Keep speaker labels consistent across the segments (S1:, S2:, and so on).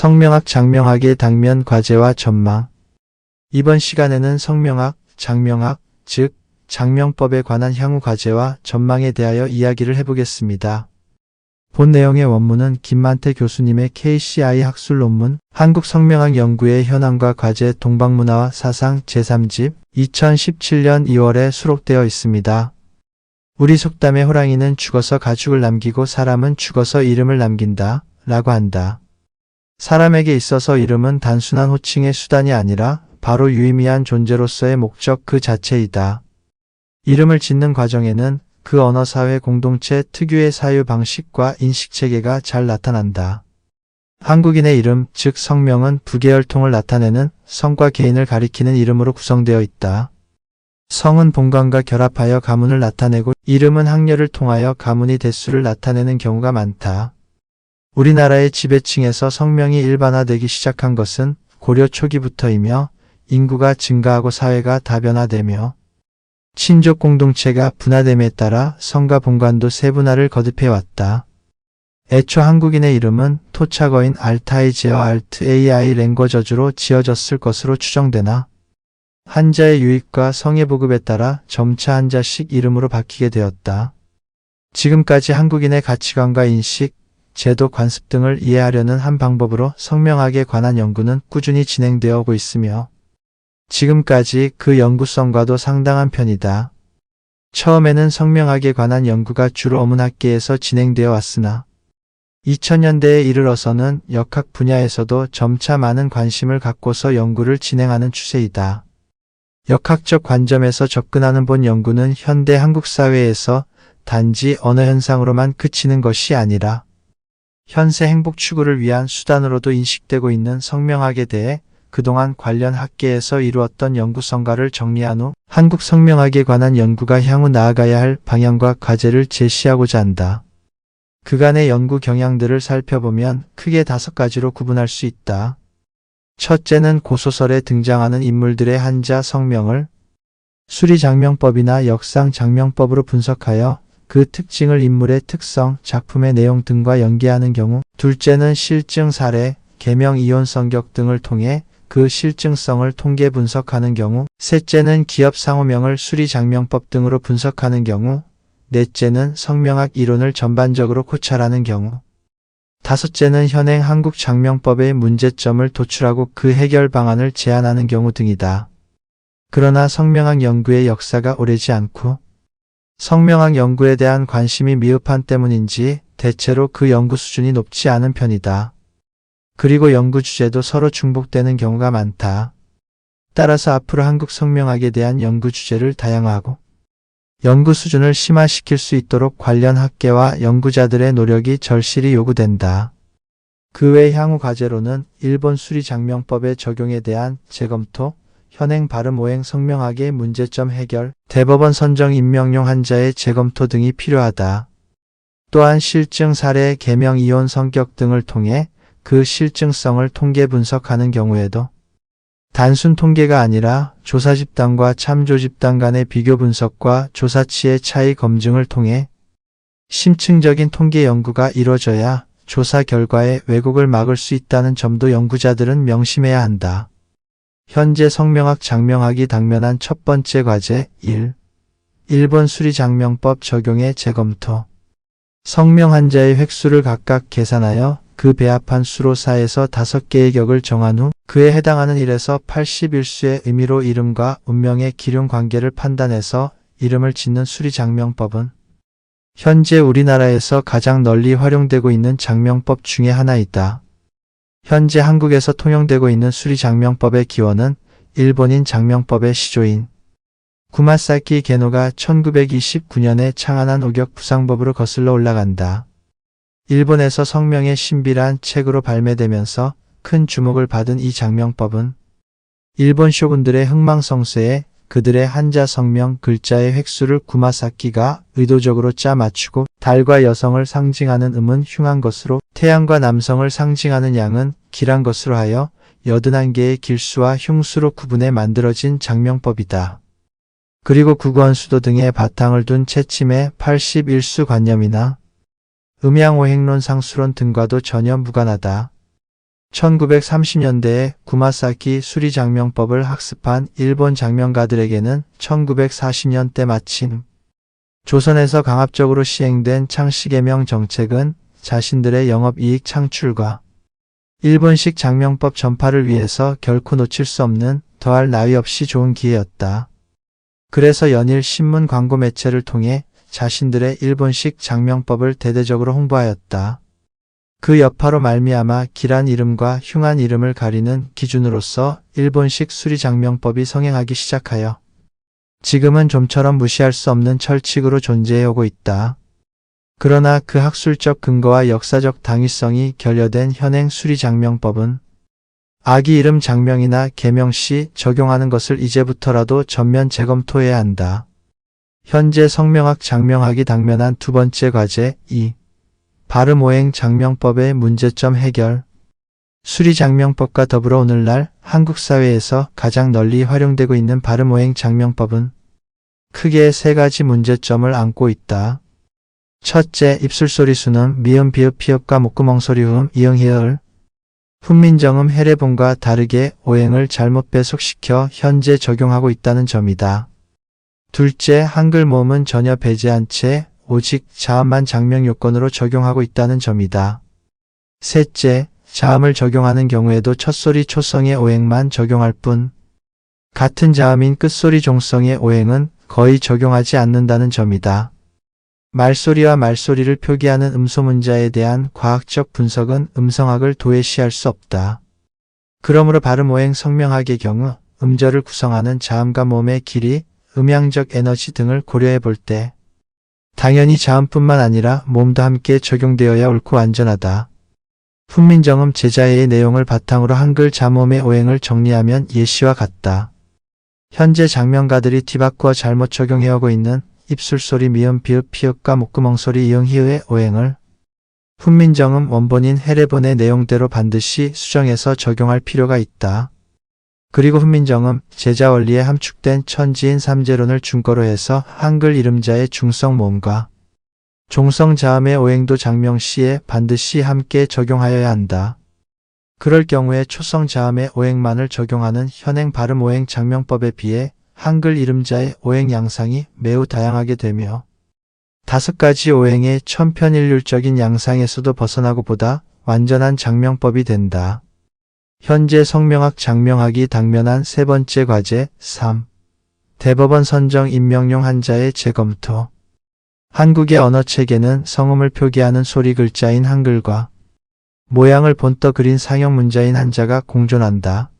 S1: 성명학 장명학의 당면 과제와 전망. 이번 시간에는 성명학, 장명학, 즉 장명법에 관한 향후 과제와 전망에 대하여 이야기를 해보겠습니다. 본 내용의 원문은 김만태 교수님의 KCI 학술 논문 한국 성명학 연구의 현황과 과제 동방문화와 사상 제3집 2017년 2월에 수록되어 있습니다. 우리 속담에 호랑이는 죽어서 가죽을 남기고 사람은 죽어서 이름을 남긴다 라고 한다. 사람에게 있어서 이름은 단순한 호칭의 수단이 아니라 바로 유의미한 존재로서의 목적 그 자체이다. 이름을 짓는 과정에는 그 언어사회 공동체 특유의 사유 방식과 인식체계가 잘 나타난다. 한국인의 이름, 즉 성명은 부계열통을 나타내는 성과 개인을 가리키는 이름으로 구성되어 있다. 성은 본관과 결합하여 가문을 나타내고 이름은 학렬을 통하여 가문의 대수를 나타내는 경우가 많다. 우리나라의 지배층에서 성명이 일반화되기 시작한 것은 고려 초기부터이며 인구가 증가하고 사회가 다변화되며 친족 공동체가 분화됨에 따라 성과 본관도 세분화를 거듭해왔다. 애초 한국인의 이름은 토착어인 알타이제어 알트-AI 랭궈저주로 지어졌을 것으로 추정되나 한자의 유입과 성의 보급에 따라 점차 한자식 이름으로 바뀌게 되었다. 지금까지 한국인의 가치관과 인식, 제도, 관습 등을 이해하려는 한 방법으로 성명학에 관한 연구는 꾸준히 진행되어 오고 있으며 지금까지 그 연구성과도 상당한 편이다. 처음에는 성명학에 관한 연구가 주로 어문학계에서 진행되어 왔으나 2000년대에 이르러서는 역학 분야에서도 점차 많은 관심을 갖고서 연구를 진행하는 추세이다. 역학적 관점에서 접근하는 본 연구는 현대 한국 사회에서 단지 언어 현상으로만 그치는 것이 아니라 현세 행복 추구를 위한 수단으로도 인식되고 있는 성명학에 대해 그동안 관련 학계에서 이루었던 연구 성과를 정리한 후 한국 성명학에 관한 연구가 향후 나아가야 할 방향과 과제를 제시하고자 한다. 그간의 연구 경향들을 살펴보면 크게 5가지로 구분할 수 있다. 첫째는 고소설에 등장하는 인물들의 한자 성명을 수리장명법이나 역상장명법으로 분석하여 그 특징을 인물의 특성, 작품의 내용 등과 연계하는 경우, 둘째는 실증 사례, 계명 이혼 성격 등을 통해 그 실증성을 통계 분석하는 경우, 셋째는 기업 상호명을 수리장명법 등으로 분석하는 경우, 넷째는 성명학 이론을 전반적으로 고찰하는 경우, 다섯째는 현행 한국 장명법의 문제점을 도출하고 그 해결 방안을 제안하는 경우 등이다. 그러나 성명학 연구의 역사가 오래지 않고 성명학 연구에 대한 관심이 미흡한 때문인지 대체로 그 연구 수준이 높지 않은 편이다. 그리고 연구 주제도 서로 중복되는 경우가 많다. 따라서 앞으로 한국 성명학에 대한 연구 주제를 다양화하고 연구 수준을 심화시킬 수 있도록 관련 학계와 연구자들의 노력이 절실히 요구된다. 그 외 향후 과제로는 일본 수리장명법의 적용에 대한 재검토, 현행 발음 오행 성명학의 문제점 해결, 대법원 선정 임명용 한자의 재검토 등이 필요하다. 또한 실증 사례, 계명 이혼 성격 등을 통해 그 실증성을 통계 분석하는 경우에도 단순 통계가 아니라 조사 집단과 참조 집단 간의 비교 분석과 조사치의 차이 검증을 통해 심층적인 통계 연구가 이뤄져야 조사 결과의 왜곡을 막을 수 있다는 점도 연구자들은 명심해야 한다. 현재 성명학 장명학이 당면한 첫 번째 과제 1. 일본 수리장명법 적용의 재검토. 성명 한자의 획수를 각각 계산하여 그 배합한 수로 4에서 5개의 격을 정한 후 그에 해당하는 1에서 81수의 의미로 이름과 운명의 기륜 관계를 판단해서 이름을 짓는 수리장명법은 현재 우리나라에서 가장 널리 활용되고 있는 장명법 중의 하나이다. 현재 한국에서 통용되고 있는 수리장명법의 기원은 일본인 장명법의 시조인 구마사키 게노가 1929년에 창안한 오격 부상법으로 거슬러 올라간다. 일본에서 성명의 신비란 책으로 발매되면서 큰 주목을 받은 이 장명법은 일본 쇼군들의 흥망성쇠에 그들의 한자 성명 글자의 획수를 구마사키가 의도적으로 짜 맞추고 달과 여성을 상징하는 음은 흉한 것으로 태양과 남성을 상징하는 양은 길한 것으로 하여 81개의 길수와 흉수로 구분해 만들어진 장명법이다. 그리고 국원수도 등의 바탕을 둔 채침의 81수 관념이나 음양오행론 상수론 등과도 전혀 무관하다. 1930년대에 구마사키 수리장명법을 학습한 일본 장명가들에게는 1940년대 마침 조선에서 강압적으로 시행된 창씨개명 정책은 자신들의 영업이익 창출과 일본식 장명법 전파를 위해서 결코 놓칠 수 없는 더할 나위 없이 좋은 기회였다. 그래서 연일 신문 광고 매체를 통해 자신들의 일본식 장명법을 대대적으로 홍보하였다. 그 여파로 말미암아 길한 이름과 흉한 이름을 가리는 기준으로서 일본식 수리장명법이 성행하기 시작하여 지금은 좀처럼 무시할 수 없는 철칙으로 존재해오고 있다. 그러나 그 학술적 근거와 역사적 당위성이 결여된 현행 수리장명법은 아기 이름 장명이나 개명 시 적용하는 것을 이제부터라도 전면 재검토해야 한다. 현재 성명학 장명학이 당면한 두 번째 과제 2. 발음오행 장명법의 문제점 해결. 수리장명법과 더불어 오늘날 한국 사회에서 가장 널리 활용되고 있는 발음오행 장명법은 크게 세 가지 문제점을 안고 있다. 첫째, 입술소리 수는 미음, 비읍, 피읍과 목구멍소리 음, 이응, 히읗. 훈민정음 해례본과 다르게 오행을 잘못 배속시켜 현재 적용하고 있다는 점이다. 둘째, 한글 모음은 전혀 배제한 채 오직 자음만 장명 요건으로 적용하고 있다는 점이다. 셋째, 자음을 적용하는 경우에도 첫소리 초성의 오행만 적용할 뿐 같은 자음인 끝소리 종성의 오행은 거의 적용하지 않는다는 점이다. 말소리와 말소리를 표기하는 음소문자에 대한 과학적 분석은 음성학을 도외시할 수 없다. 그러므로 발음오행 성명학의 경우 음절을 구성하는 자음과 모음의 길이, 음양적 에너지 등을 고려해 볼 때 당연히 자음뿐만 아니라 모음도 함께 적용되어야 옳고 안전하다. 훈민정음 제자해의 내용을 바탕으로 한글 자모음의 오행을 정리하면 예시와 같다. 현재 장명가들이 뒤바꾸어 잘못 적용해오고 있는 입술소리 미음 비읍 피읍과 목구멍소리 이응 히읗의 오행을 훈민정음 원본인 해례본의 내용대로 반드시 수정해서 적용할 필요가 있다. 그리고 훈민정음 제자원리에 함축된 천지인 삼재론을 준거로 해서 한글 이름자의 중성 모음과 종성 자음의 오행도 장명 시에 반드시 함께 적용하여야 한다. 그럴 경우에 초성 자음의 오행만을 적용하는 현행 발음 오행 장명법에 비해 한글 이름자의 오행 양상이 매우 다양하게 되며 5가지 오행의 천편일률적인 양상에서도 벗어나고 보다 완전한 장명법이 된다. 현재 성명학 장명학이 당면한 세 번째 과제 3. 대법원 선정 임명용 한자의 재검토. 한국의 언어체계는 성음을 표기하는 소리 글자인 한글과 모양을 본떠 그린 상형 문자인 한자가 공존한다.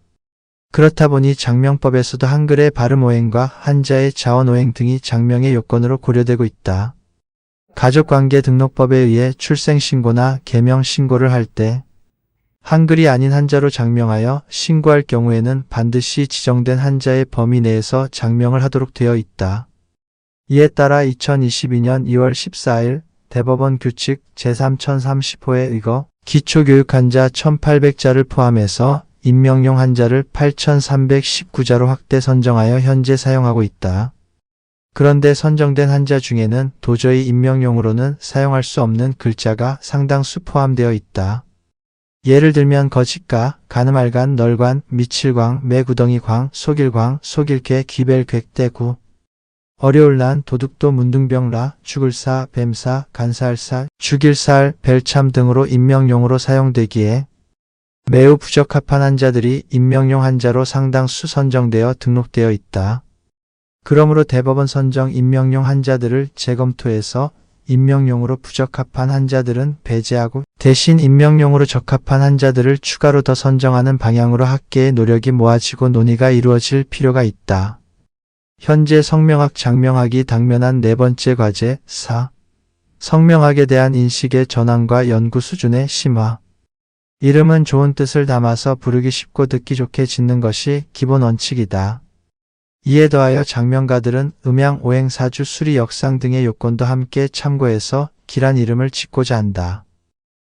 S1: 그렇다 보니 장명법에서도 한글의 발음오행과 한자의 자원오행 등이 장명의 요건으로 고려되고 있다. 가족관계 등록법에 의해 출생신고나 개명신고를 할 때 한글이 아닌 한자로 장명하여 신고할 경우에는 반드시 지정된 한자의 범위 내에서 장명을 하도록 되어 있다. 이에 따라 2022년 2월 14일 대법원 규칙 제3030호에 의거 기초교육한자 1800자를 포함해서 임명용 한자를 8319자로 확대 선정하여 현재 사용하고 있다. 그런데 선정된 한자 중에는 도저히 임명용으로는 사용할 수 없는 글자가 상당수 포함되어 있다. 예를 들면 거짓가, 가늠알간, 널관, 미칠광, 매구덩이광, 속일광, 속일개, 기벨, 객대구, 어려울난, 도둑도, 문둥병라, 죽을사, 뱀사, 간사할사, 죽일살, 벨참 등으로 임명용으로 사용되기에 매우 부적합한 한자들이 임명용 한자로 상당수 선정되어 등록되어 있다. 그러므로 대법원 선정 임명용 한자들을 재검토해서 임명용으로 부적합한 한자들은 배제하고 대신 임명용으로 적합한 한자들을 추가로 더 선정하는 방향으로 학계의 노력이 모아지고 논의가 이루어질 필요가 있다. 현재 성명학 장명학이 당면한 네 번째 과제 4. 성명학에 대한 인식의 전환과 연구 수준의 심화. 이름은 좋은 뜻을 담아서 부르기 쉽고 듣기 좋게 짓는 것이 기본 원칙이다. 이에 더하여 장명가들은 음양, 오행, 사주, 수리, 역상 등의 요건도 함께 참고해서 길한 이름을 짓고자 한다.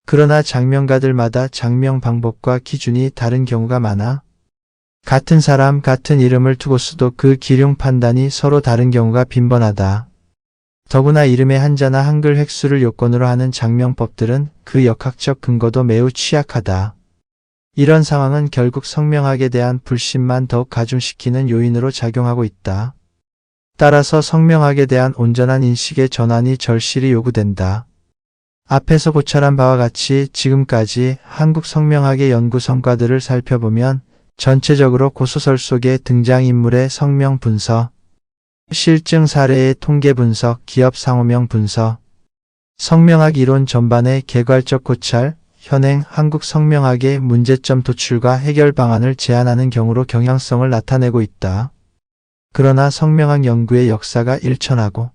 S1: 그러나 장명가들마다 장명 방법과 기준이 다른 경우가 많아 같은 사람, 같은 이름을 두고서도 그 기륭 판단이 서로 다른 경우가 빈번하다. 더구나 이름의 한자나 한글 획수를 요건으로 하는 장명법들은 그 역학적 근거도 매우 취약하다. 이런 상황은 결국 성명학에 대한 불신만 더욱 가중시키는 요인으로 작용하고 있다. 따라서 성명학에 대한 온전한 인식의 전환이 절실히 요구된다. 앞에서 고찰한 바와 같이 지금까지 한국 성명학의 연구 성과들을 살펴보면 전체적으로 고소설 속의 등장인물의 성명 분석, 실증 사례의 통계 분석, 기업 상호명 분석, 성명학 이론 전반의 개괄적 고찰, 현행 한국 성명학의 문제점 도출과 해결 방안을 제안하는 경우로 경향성을 나타내고 있다. 그러나 성명학 연구의 역사가 일천하고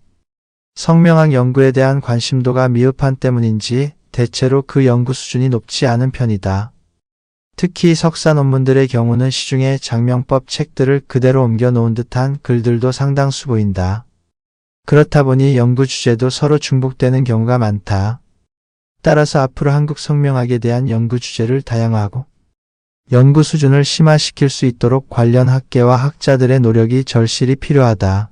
S1: 성명학 연구에 대한 관심도가 미흡한 때문인지 대체로 그 연구 수준이 높지 않은 편이다. 특히 석사 논문들의 경우는 시중에 장명법 책들을 그대로 옮겨 놓은 듯한 글들도 상당수 보인다. 그렇다 보니 연구 주제도 서로 중복되는 경우가 많다. 따라서 앞으로 한국 성명학에 대한 연구 주제를 다양화하고 연구 수준을 심화시킬 수 있도록 관련 학계와 학자들의 노력이 절실히 필요하다.